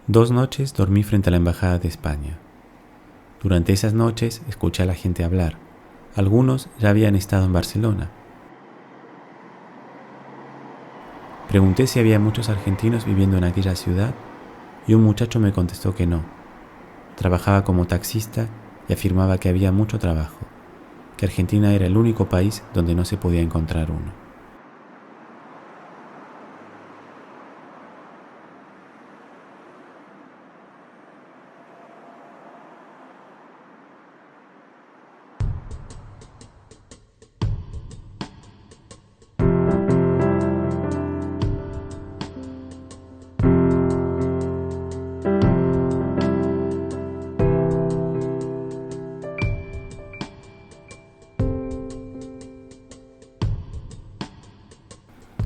2 noches dormí frente a la Embajada de España. Durante esas noches escuché a la gente hablar. Algunos ya habían estado en Barcelona. Pregunté si había muchos argentinos viviendo en aquella ciudad y un muchacho me contestó que no. Trabajaba como taxista y afirmaba que había mucho trabajo, que Argentina era el único país donde no se podía encontrar uno.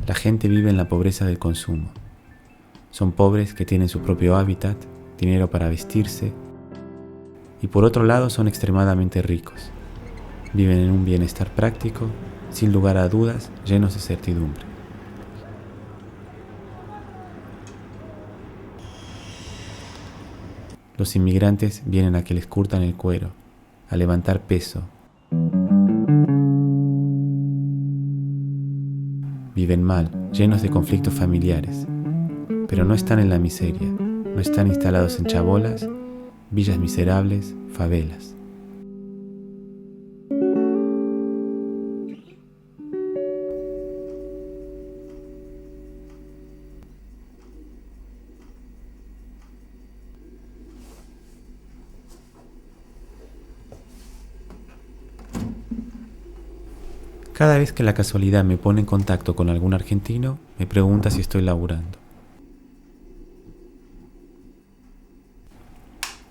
La gente vive en la pobreza del consumo. Son pobres que tienen su propio hábitat, dinero para vestirse, y por otro lado son extremadamente ricos. Viven en un bienestar práctico, sin lugar a dudas, llenos de certidumbre. Los inmigrantes vienen a que les curtan el cuero, a levantar peso. Viven mal, llenos de conflictos familiares, pero no están en la miseria, no están instalados en chabolas, villas miserables, favelas. Cada vez que la casualidad me pone en contacto con algún argentino, me pregunta si estoy laburando.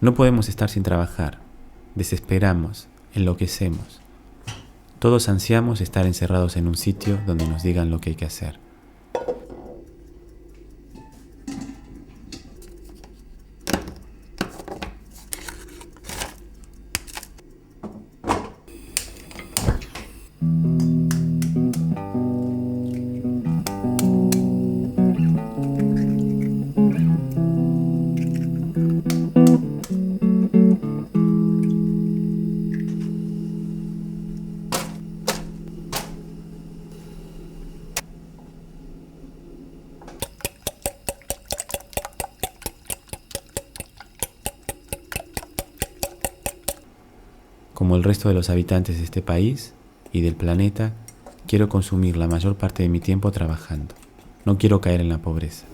No podemos estar sin trabajar. Desesperamos, enloquecemos. Todos ansiamos estar encerrados en un sitio donde nos digan lo que hay que hacer. Como el resto de los habitantes de este país y del planeta, quiero consumir la mayor parte de mi tiempo trabajando. No quiero caer en la pobreza.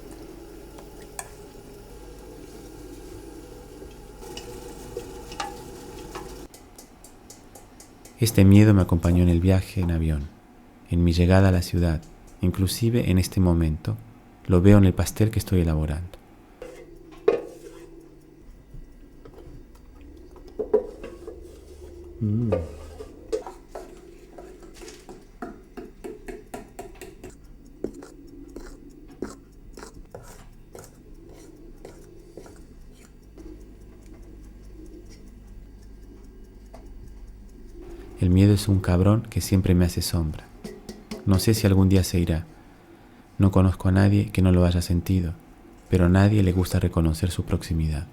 Este miedo me acompañó en el viaje en avión, en mi llegada a la ciudad, inclusive en este momento, lo veo en el pastel que estoy elaborando. El miedo es un cabrón que siempre me hace sombra. No sé si algún día se irá. No conozco a nadie que no lo haya sentido, pero a nadie le gusta reconocer su proximidad.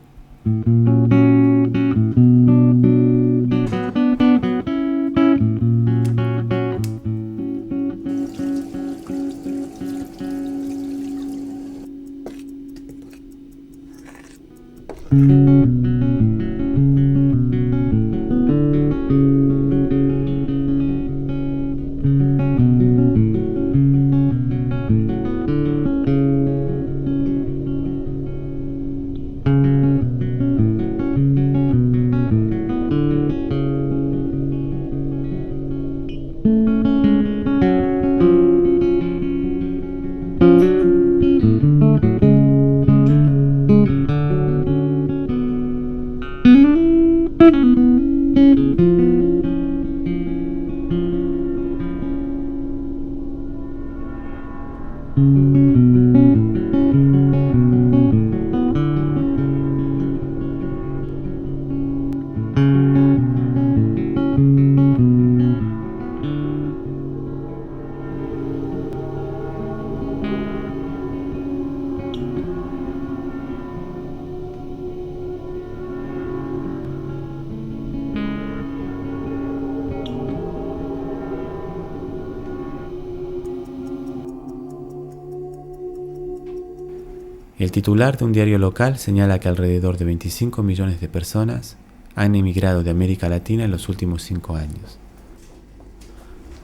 El titular de un diario local señala que alrededor de 25 millones de personas han emigrado de América Latina en los últimos 5 años.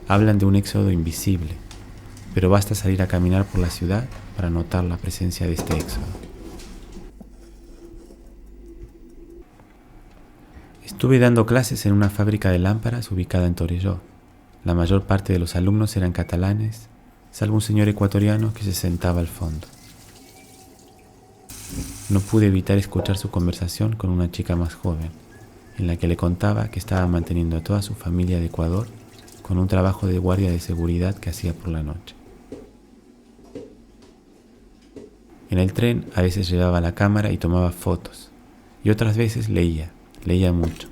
Hablan de un éxodo invisible, pero basta salir a caminar por la ciudad para notar la presencia de este éxodo. Estuve dando clases en una fábrica de lámparas ubicada en Torelló. La mayor parte de los alumnos eran catalanes, salvo un señor ecuatoriano que se sentaba al fondo. No pude evitar escuchar su conversación con una chica más joven, en la que le contaba que estaba manteniendo a toda su familia de Ecuador con un trabajo de guardia de seguridad que hacía por la noche. En el tren a veces llevaba la cámara y tomaba fotos, y otras veces leía mucho.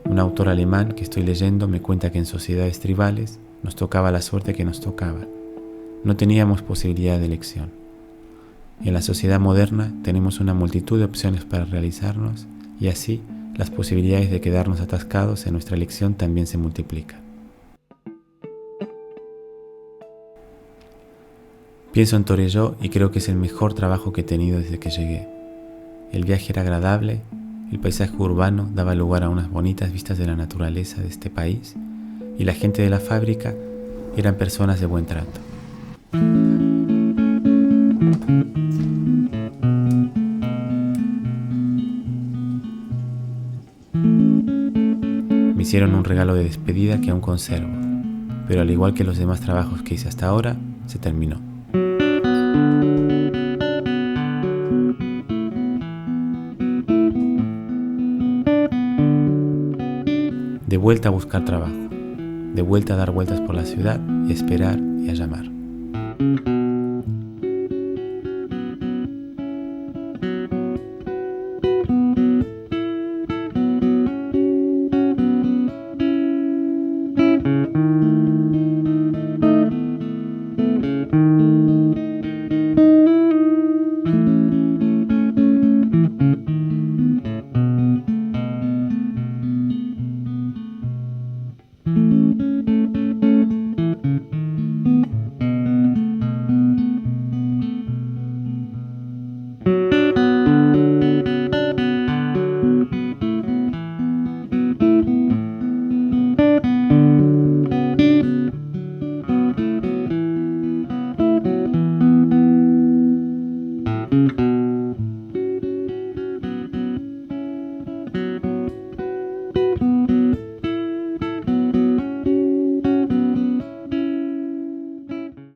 Un autor alemán que estoy leyendo me cuenta que en sociedades tribales nos tocaba la suerte que nos tocaba. No teníamos posibilidad de elección. En la sociedad moderna tenemos una multitud de opciones para realizarnos y así las posibilidades de quedarnos atascados en nuestra elección también se multiplican. Pienso en Torelló y creo que es el mejor trabajo que he tenido desde que llegué. El viaje era agradable. El paisaje urbano daba lugar a unas bonitas vistas de la naturaleza de este país y la gente de la fábrica eran personas de buen trato. Me hicieron un regalo de despedida que aún conservo, pero al igual que los demás trabajos que hice hasta ahora, se terminó. De vuelta a buscar trabajo, de vuelta a dar vueltas por la ciudad y a esperar y a llamar.